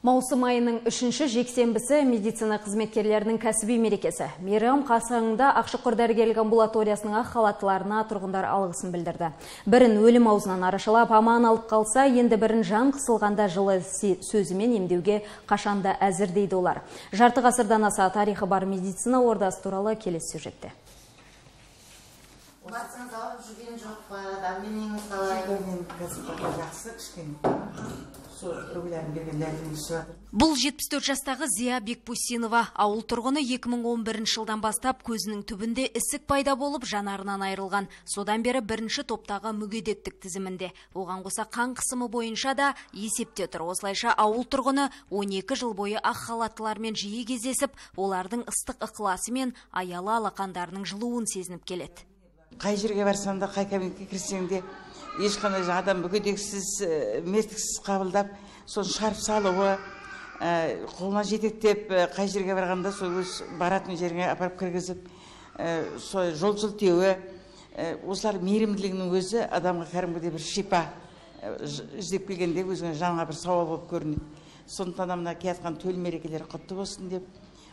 Маусым айының 3-ші жексенбісі медицина қызметкерлерінің кәсіби мерекесі. Мейрам қарсаңында Ақшұқыр дәрігерлік амбулаториясының ақ халаттыларына тұрғындар алғысын білдірді. Бірін өлім аузынан арашалап аман алып қалса, енді бірін жан қысылғанда жылы сөзімен емдеуге қашанда әзір дейді олар. Жарты ғасырдан аса тарихы бар медицина ордасы туралы келесі сюжетте. Бұл 74 жастағы Зия Бекбусинова. Ауыл тұрғыны 2011 жылдан бастап көзінің түбінде ісік пайда болып жанарынан айырылған. Содан бері бірінші топтағы мүгедектік тізімінде. Оған қоса қан қысымы бойынша да есепте тұр. Осылайша ауыл тұрғыны 12 жыл бойы ақ халаттылармен жиі кездесіп, олардың ыстық ықыласы мен аялы алақандарының жылуын сезініп келеді. Қай жерге барсаң да, қай кабинетке кірсең де, ешқандай адам мүгедексіз, мертіксіз қабылдап, соны шарп салуы, қолына жетектеп, қай жерге барғанда сол өз баратын жерге апарып кіргізіп, жол сілтеуі, осылар мейірімділігінің өзі адамға кәдімгідей бір шипа іздеп келгенде өзіңе жанға бір сауал болып көрінеді. Сондықтан мына келатқан төл мерекелері құтты болсын деп,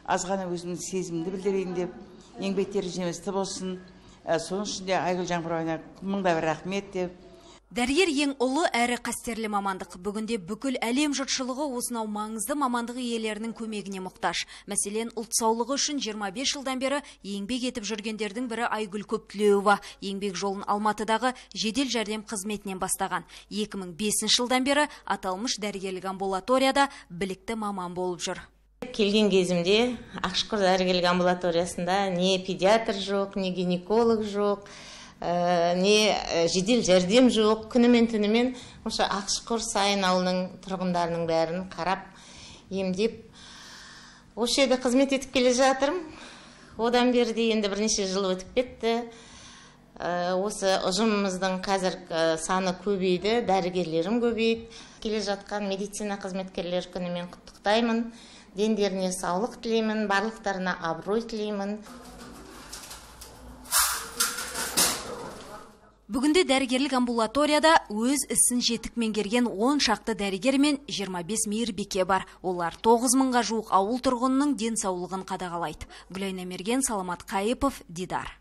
азғана өзімнің сезімімді білдірейін деп, еңбектері жемісті болсын. Соның ішінде Айгүл Жаңғыровна мыңда бір рахмет деп. Дәрігер ең ұлы әрі қастерлі мамандық. Бүгінде бүкіл әлем жұртшылығы осынау маңызды мамандық иелерінің көмегіне мұқтаж. Мәселен, ұлт саулығы үшін 25 жылдан бері еңбек етіп жүргендердің бірі Айгүл Көптілеуова. Еңбек жолын Алматыдағы жедел жәрдем қызметінен бастаған. 2005 жылдан бері аталмыш дәрігерлік амбулаторияда білікті маман болып жүр. Келген кезімде Ақшұқыр дәрігерлік амбулаториясында не педиатр жоқ, не гинеколог жоқ, не жедел жәрдем жоқ. Күнімен түнімен осы Ақшұқыр Сайын ауылының тұрғындарының бәрін қарап, емдеп, осы жерде қызмет етіп келе жатырмын. Одан бері енді бірнеше жыл өтіп кетті. Осы ұжымымыздың қазір саны көбейді, дәрігерлерім көбейді. Келе жатқан медицина қызметкерлер күнімен құттықтаймын. Дендеріне саулық тілеймін, барлықтарына абырой тілеймін. Бүгінде дәрігерлік амбулаторияда өз ісін жетік меңгерген 10 шақты дәрігер мен 25 мейірбике бар. Олар 9 мыңға жуық ауыл тұрғынының денсаулығын қадағалайды. Гүлайна Мерген, Саламат Қайыпов, Дидар.